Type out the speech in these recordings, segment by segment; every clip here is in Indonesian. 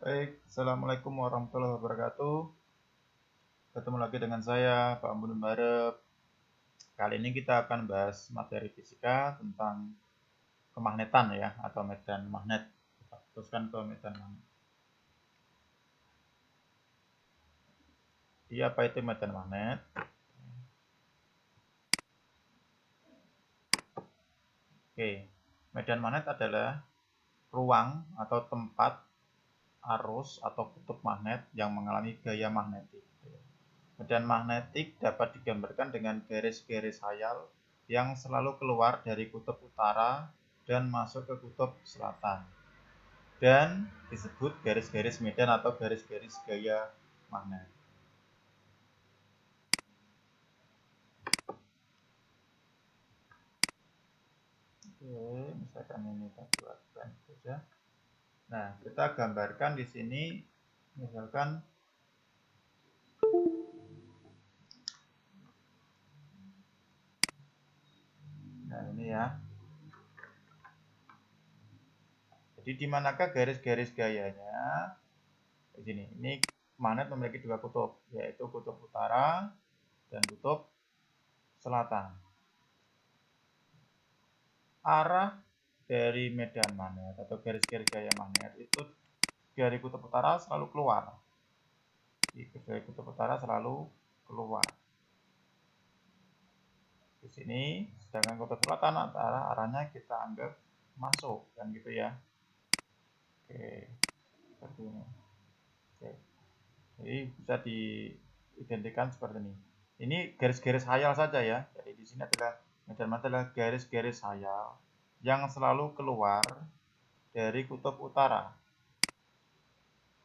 Baik, Assalamualaikum warahmatullahi wabarakatuh. Ketemu lagi dengan saya, Pak Ampun Barep. Kali ini kita akan bahas materi fisika tentang kemagnetan ya, atau medan magnet. Kita fokuskan ke medan magnet. Jadi apa itu medan magnet? Oke, medan magnet adalah ruang atau tempat arus atau kutub magnet yang mengalami gaya magnetik. Medan magnetik dapat digambarkan dengan garis-garis hayal yang selalu keluar dari kutub utara dan masuk ke kutub selatan, dan disebut garis-garis medan atau garis-garis gaya magnet. Oke, misalkan ini kita buatkan saja. Nah, kita gambarkan di sini, misalkan nah ini ya. Jadi di manakah garis-garis gayanya? Di sini. Ini magnet memiliki dua kutub, yaitu kutub utara dan kutub selatan. Arah dari medan magnet atau garis-garis gaya magnet itu dari kutub utara selalu keluar. Dari kutub utara selalu keluar. Di sini, sedangkan kutub selatan arahnya kita anggap masuk, kan gitu ya. Oke, seperti ini. Oke. Jadi bisa diidentikan seperti ini. Ini garis-garis hayal saja ya. Jadi di sini adalah medan magnet adalah garis-garis hayal yang selalu keluar dari kutub utara.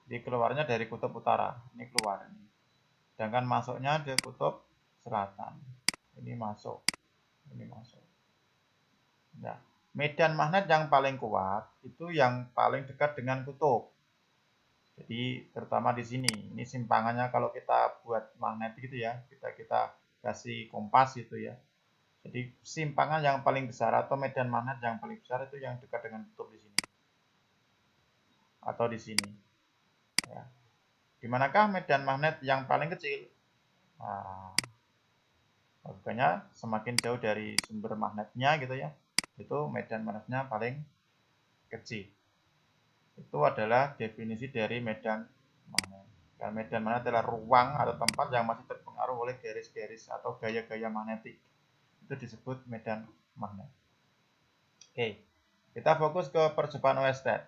Jadi keluarnya dari kutub utara, ini keluar ini. Sedangkan masuknya dari kutub selatan. Ini masuk. Ini masuk. Nah, medan magnet yang paling kuat itu yang paling dekat dengan kutub. Jadi terutama di sini, ini simpangannya kalau kita buat magnet gitu ya, kita kasih kompas gitu ya. Jadi simpangan yang paling besar atau medan magnet yang paling besar itu yang dekat dengan kutub di sini. Atau di sini. Ya. Di manakah medan magnet yang paling kecil? Nah, makanya semakin jauh dari sumber magnetnya gitu ya, itu medan magnetnya paling kecil. Itu adalah definisi dari medan magnet. Karena medan magnet adalah ruang atau tempat yang masih terpengaruh oleh garis-garis atau gaya-gaya magnetik. Itu disebut medan magnet. Oke, kita fokus ke percobaan Oersted.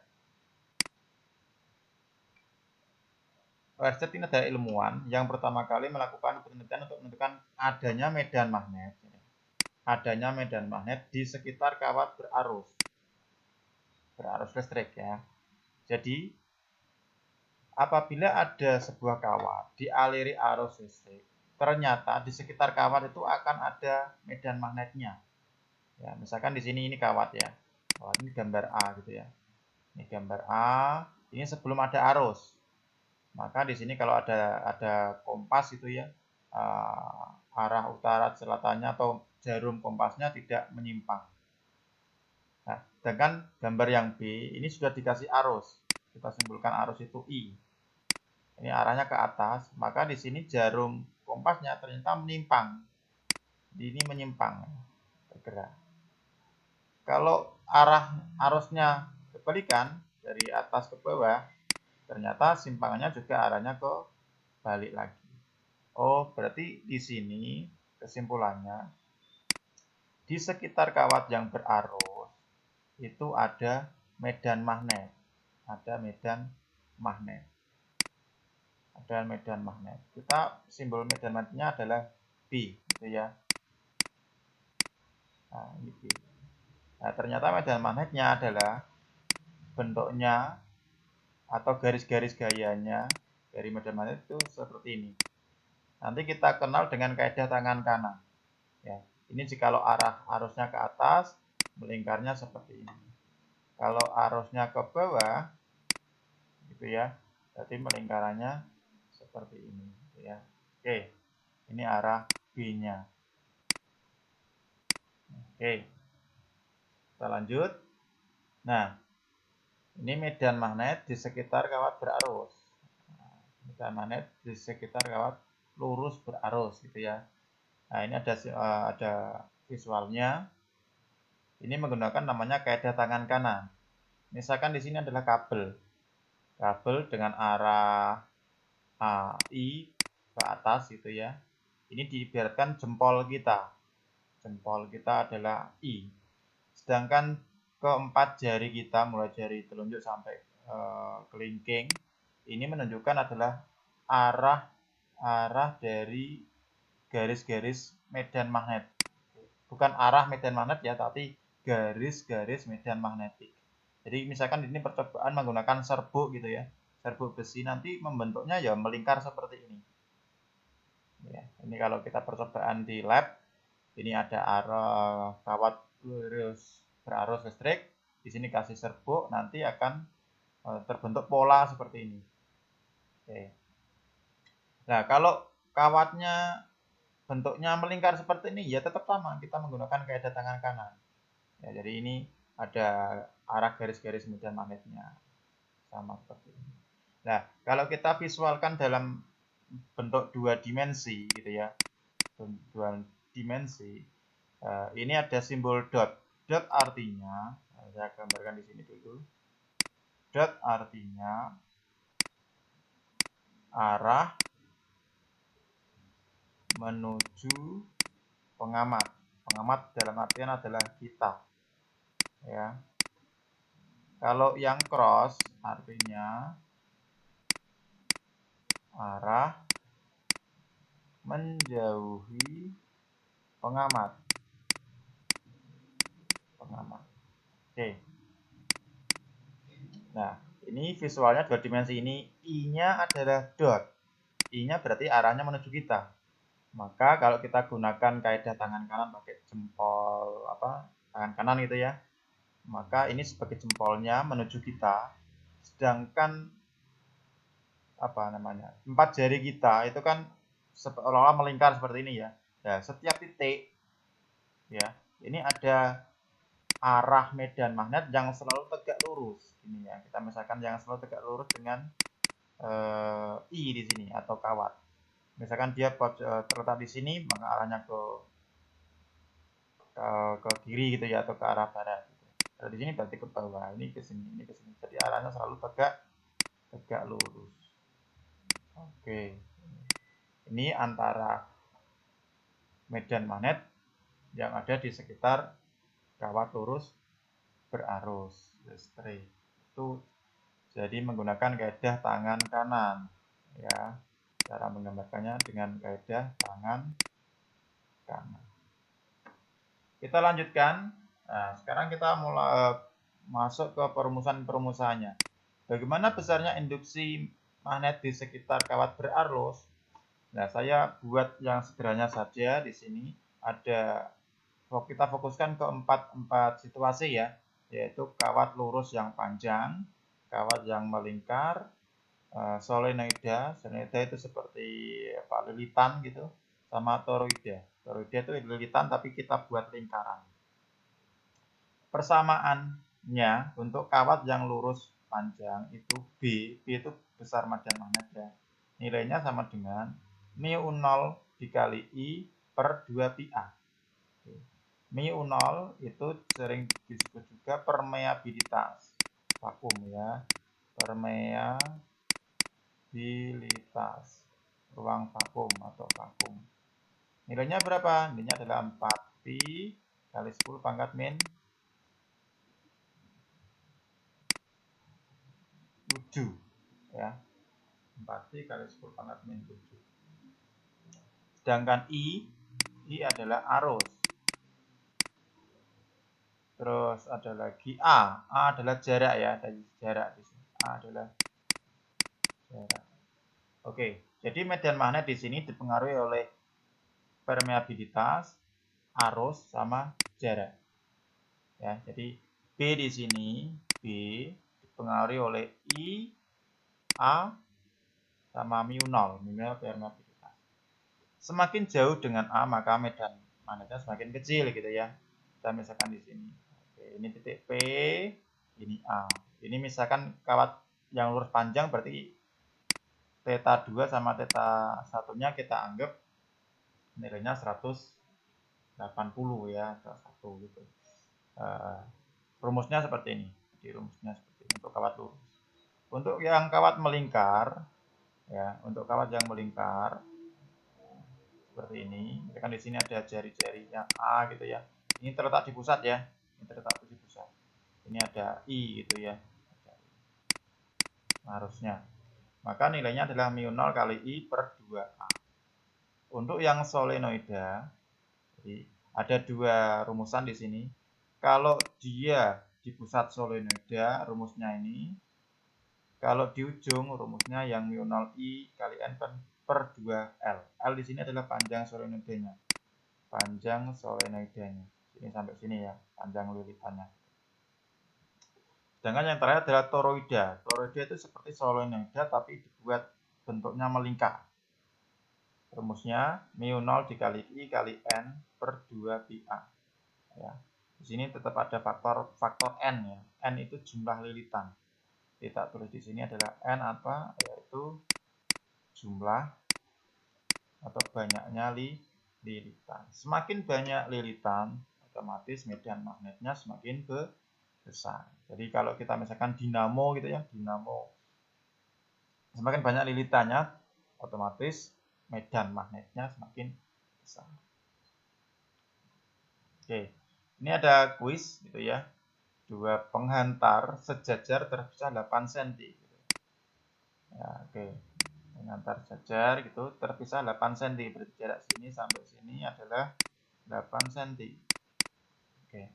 Oersted ini adalah ilmuwan yang pertama kali melakukan penelitian untuk menentukan adanya medan magnet. Adanya medan magnet di sekitar kawat berarus listrik ya. Jadi apabila ada sebuah kawat dialiri arus listrik, ternyata di sekitar kawat itu akan ada medan magnetnya. Ya, misalkan di sini ini kawat ya. Kawat ini gambar A gitu ya. Ini gambar A, ini sebelum ada arus. Maka di sini kalau ada kompas itu ya, arah utara selatannya atau jarum kompasnya tidak menyimpang. Nah, sedangkan gambar yang B ini sudah dikasih arus. Kita simpulkan arus itu I. Ini arahnya ke atas, maka di sini jarum kompasnya ternyata menyimpang. Ini menyimpang, bergerak. Kalau arah arusnya kebalikan dari atas ke bawah, ternyata simpangannya juga arahnya ke balik lagi. Oh, berarti di sini kesimpulannya di sekitar kawat yang berarus itu ada medan magnet. Ada medan magnet. Ada medan magnet. Kita simbol medan magnetnya adalah B, gitu ya. Nah, ini B. Nah, ternyata medan magnetnya adalah bentuknya atau garis-garis gayanya dari medan magnet itu seperti ini. Nanti kita kenal dengan kaidah tangan kanan. Ya, ini jikalau arah arusnya ke atas, melingkarnya seperti ini. Kalau arusnya ke bawah, gitu ya, berarti melingkarannya seperti ini, gitu ya. Oke, ini arah B-nya. Oke, kita lanjut. Nah, Ini medan magnet di sekitar kawat berarus. Medan magnet di sekitar kawat lurus berarus gitu ya. Nah, ini ada visualnya. Ini menggunakan namanya kaidah tangan kanan. Misalkan di sini adalah kabel. Kabel dengan arah I ke atas gitu ya. Ini diibaratkan jempol kita. Jempol kita adalah I. Sedangkan keempat jari kita, mulai jari telunjuk sampai kelingking, ini menunjukkan adalah arah dari garis-garis medan magnet. Bukan arah medan magnet ya, tapi garis-garis medan magnetik. Jadi misalkan ini percobaan menggunakan serbuk gitu ya, serbuk besi, nanti membentuknya ya melingkar seperti ini. Ya, ini kalau kita percobaan di lab, ini ada arah kawat lurus berarus listrik, di sini kasih serbuk, nanti akan terbentuk pola seperti ini. Oke. Nah, kalau kawatnya bentuknya melingkar seperti ini, ya tetap sama, kita menggunakan kaidah tangan kanan. Ya, jadi ini ada arah garis-garis medan magnetnya, sama seperti ini. Nah, kalau kita visualkan dalam bentuk dua dimensi gitu ya, dua dimensi, ini ada simbol dot. Dot artinya, saya gambarkan di sini dulu. Dot artinya arah menuju pengamat. Pengamat dalam artian adalah kita. Ya. Kalau yang cross artinya arah menjauhi pengamat. Oke. Nah, ini visualnya dua dimensi ini. I-nya adalah dot. I-nya berarti arahnya menuju kita. Maka kalau kita gunakan kaidah tangan kanan pakai jempol tangan kanan gitu ya. Maka ini sebagai jempolnya menuju kita. Sedangkan empat jari kita itu kan seolah-olah melingkar seperti ini ya. Nah, setiap titik ya, ini ada arah medan magnet yang selalu tegak lurus. Ini ya, kita misalkan yang selalu tegak lurus dengan I di sini atau kawat. Misalkan dia terletak di sini, maka arahnya ke kiri gitu ya, atau ke arah barat. Gitu. Kalau di sini berarti ke bawah, ini ke sini, ini ke sini. Jadi arahnya selalu tegak lurus. Oke, ini antara medan magnet yang ada di sekitar kawat lurus berarus listrik. Itu jadi menggunakan kaidah tangan kanan ya. Cara menggambarkannya dengan kaidah tangan kanan. Kita lanjutkan. Nah, sekarang kita mulai masuk ke perumusan-perumusannya. Bagaimana besarnya induksi magnet di sekitar kawat berarus? Nah, saya buat yang sederhana saja di sini. Kita fokuskan ke empat situasi ya, yaitu kawat lurus yang panjang, kawat yang melingkar, solenoida. Solenoida itu seperti lilitan gitu, sama toroida. Toroida itu lilitan tapi kita buat lingkaran. Persamaannya untuk kawat yang lurus panjang itu B itu besar medan magnet ya. Nilainya sama dengan mu 0 dikali I per 2 pi A. Mu 0 itu sering disebut juga permeabilitas vakum ya. Permeabilitas ruang vakum atau vakum. Nilainya berapa? Nilainya adalah 4 pi kali 10 pangkat min 7 ya. 4 pi kali 10 pangkat min 7. Sedangkan I adalah arus. Terus ada lagi A adalah jarak ya, dari jarak di sini. A adalah jarak. Oke, jadi medan magnet di sini dipengaruhi oleh permeabilitas, arus sama jarak. Ya, jadi B di sini dipengaruhi oleh I, A sama mu 0, minimal permeabilitas. Semakin jauh dengan A maka medan magnetnya semakin kecil gitu ya. Kita misalkan di sini. Oke, ini titik P, ini A. Ini misalkan kawat yang lurus panjang berarti theta 2 sama theta 1-nya kita anggap nilainya 180 ya, 1 gitu. Rumusnya seperti ini. Jadi rumusnya seperti ini untuk kawat lurus. Untuk yang kawat melingkar, ya, untuk kawat yang melingkar seperti ini. Misalkan di sini ada jari-jarinya A gitu ya. Ini terletak di pusat ya. Ini terletak di pusat. Ini ada I gitu ya. Harusnya. Maka nilainya adalah mu 0 kali I per 2A. Untuk yang solenoida, jadi ada dua rumusan di sini. Kalau dia di pusat solenoida, rumusnya ini. Kalau di ujung, rumusnya yang mu 0 I kali N per 2L. L di sini adalah panjang solenoidanya. Panjang solenoidanya. Sini sampai sini ya, panjang lilitannya. Sedangkan yang terakhir adalah toroida. Toroida itu seperti solenoida tapi dibuat bentuknya melingkar. Rumusnya mu 0 dikali I kali N per 2PA. Ya. Di sini tetap ada faktor N ya. N itu jumlah lilitan. Kita tulis di sini adalah N apa? Yaitu jumlah atau banyaknya lilitan. Semakin banyak lilitan, otomatis medan magnetnya semakin besar. Jadi kalau kita misalkan dinamo gitu ya, dinamo semakin banyak lilitannya, otomatis medan magnetnya semakin besar. Oke, ini ada kuis gitu ya. Dua penghantar sejajar terpisah 8 cm. Ya, oke. Penghantar sejajar gitu terpisah 8 cm. Berarti jarak sini sampai sini adalah 8 cm. Oke.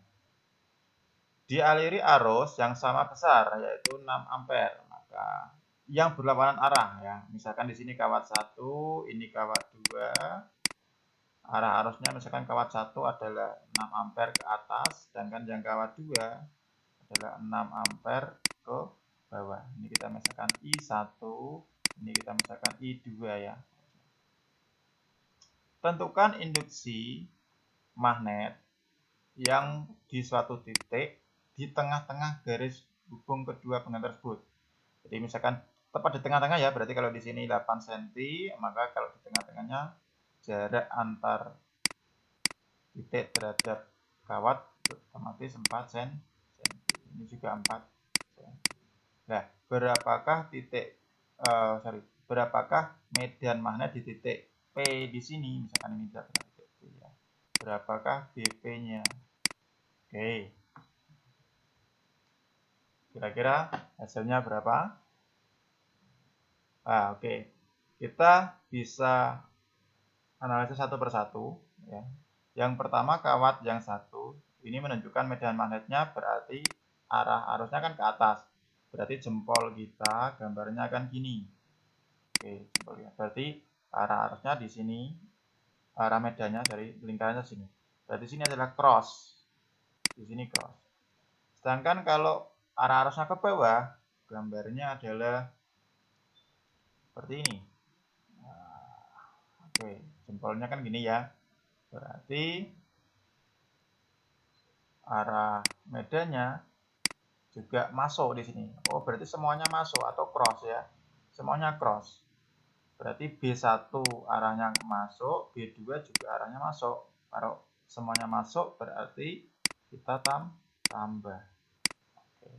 Dialiri arus yang sama besar yaitu 6 ampere. Maka yang berlawanan arah ya. Misalkan di sini kawat 1, ini kawat 2. Arah arusnya misalkan kawat 1 adalah 6 ampere ke atas, sedangkan yang kawat 2 adalah 6 ampere ke bawah. Ini kita misalkan I1, ini kita misalkan I2 ya. Tentukan induksi magnet yang di suatu titik di tengah-tengah garis hubung kedua penghantar tersebut. Jadi misalkan tepat di tengah-tengah ya, berarti kalau di sini 8 cm, maka kalau di tengah-tengahnya jarak antar titik terhadap kawat otomatis 4 cm. Ini juga 4 cm. Nah, berapakah medan magnet di titik P di sini? Misalkan ini adalah titik P ya. Berapakah BP-nya? Oke. Kira-kira hasilnya berapa? Oke. Kita bisa analisis satu persatu ya. Yang pertama kawat yang satu ini menunjukkan medan magnetnya berarti arah arusnya kan ke atas. Berarti jempol kita gambarnya akan gini. Oke, jempol ya. Berarti arah arusnya di sini, arah medannya dari lingkarannya sini. Berarti sini adalah cross. Di sini cross. Sedangkan kalau arah arusnya ke bawah, gambarnya adalah seperti ini. Oke, jempolnya kan gini ya. Berarti arah medannya juga masuk di sini. Oh, berarti semuanya masuk atau cross ya. Semuanya cross. Berarti B1 arahnya masuk, B2 juga arahnya masuk. Kalau semuanya masuk berarti kita tambah. Oke.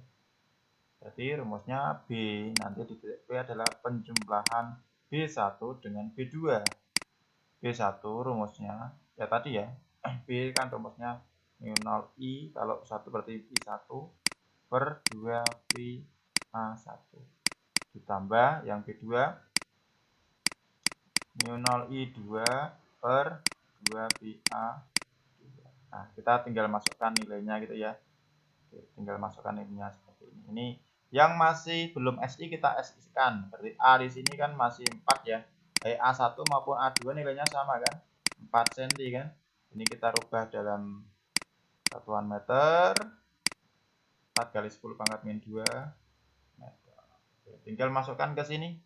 Berarti rumusnya B nanti di titik P adalah penjumlahan B1 dengan B2. B1 rumusnya ya tadi ya. B kan rumusnya mu 0 I, kalau 1 berarti I1 per 2 pi A1 ditambah yang B2 mu 0 I2 per 2 pi A2. Nah, kita tinggal masukkan nilainya gitu ya. Oke, tinggal masukkan nilainya seperti ini. Ini yang masih belum SI kita SI-kan. Berarti A di sini kan masih 4 ya. Baik A1 maupun A2 nilainya sama kan? 4 cm kan? Ini kita rubah dalam satuan meter. 4 kali 10 pangkat min 2 meter. Oke, tinggal masukkan ke sini.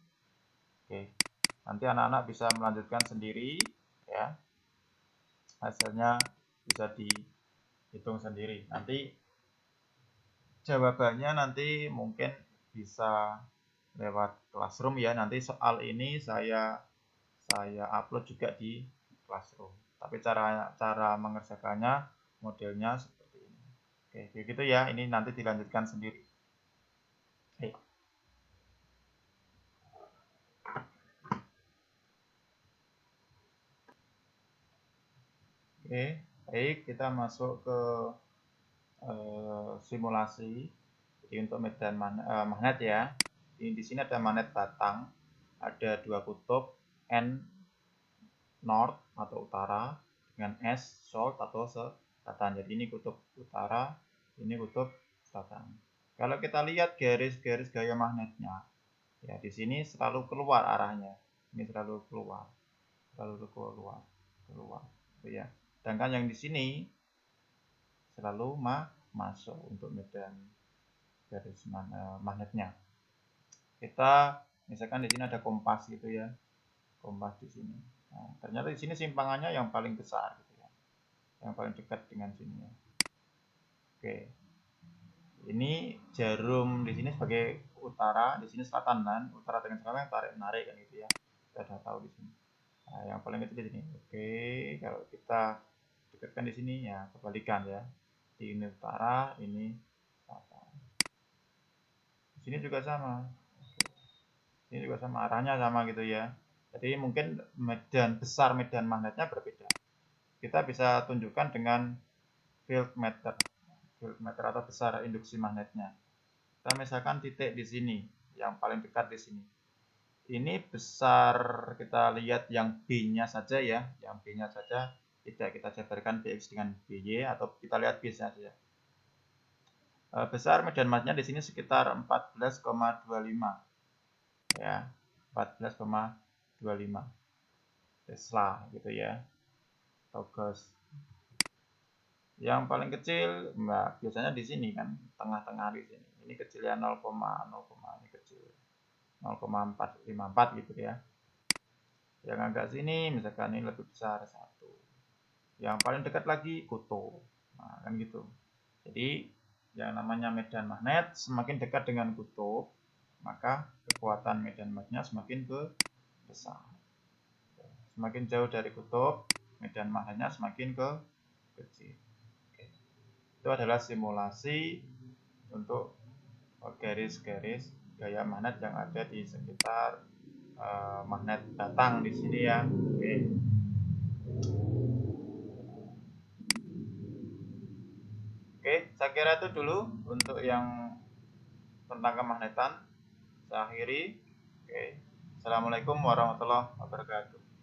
Oke. Nanti anak-anak bisa melanjutkan sendiri ya. Hasilnya bisa dihitung sendiri. Nanti jawabannya nanti mungkin bisa lewat Classroom ya. Nanti soal ini saya upload juga di Classroom. Tapi cara mengerjakannya modelnya seperti ini. Oke, begitu ya. Ini nanti dilanjutkan sendiri. Oke, baik, kita masuk ke simulasi. Jadi untuk medan magnet ya. Di sini ada magnet batang, ada dua kutub, N north atau utara dengan S south atau selatan. Jadi ini kutub utara, ini kutub selatan. Kalau kita lihat garis-garis gaya magnetnya, ya di sini selalu keluar arahnya. Ini selalu keluar, keluar, gitu ya. Sedangkan yang di sini selalu masuk untuk medan garis magnetnya. Kita misalkan di sini ada kompas gitu ya, kompas di sini. Nah, ternyata di sini simpangannya yang paling besar gitu ya, yang paling dekat dengan sini ya. Oke, ini jarum di sini sebagai utara, di sini selatan kan, utara dengan selatan tarik menarik kan gitu ya. Kita sudah tahu di sini. Nah, yang paling kecil di sini. Oke, kalau kita dekatkan di sini ya kebalikan ya. Di ini utara, ini selatan. Di sini juga sama. Ini juga sama, arahnya sama gitu ya. Jadi mungkin medan magnetnya berbeda. Kita bisa tunjukkan dengan field meter atau besar induksi magnetnya. Kita misalkan titik di sini, yang paling dekat di sini. Ini besar, kita lihat yang B-nya saja ya, yang B-nya saja tidak kita jabarkan BX dengan BY atau kita lihat B-nya saja. Besar medan magnetnya di sini sekitar 14,25 ya, 14,25 Tesla gitu ya, atau Gauss. Yang paling kecil biasanya di sini kan, tengah-tengah di sini. Ini kecilnya 0,0, ini kecil 0,454 gitu ya. Yang agak sini misalkan ini lebih besar 1. Yang paling dekat lagi kutub. Nah, kan gitu. Jadi yang namanya medan magnet semakin dekat dengan kutub, maka kekuatan medan magnetnya semakin besar. Semakin jauh dari kutub, medan magnetnya semakin kecil. Itu adalah simulasi untuk garis-garis gaya magnet yang ada di sekitar magnet batang di sini ya. Oke, saya kira itu dulu untuk yang tentang kemagnetan. Saya akhiri. Oke. Assalamualaikum warahmatullahi wabarakatuh.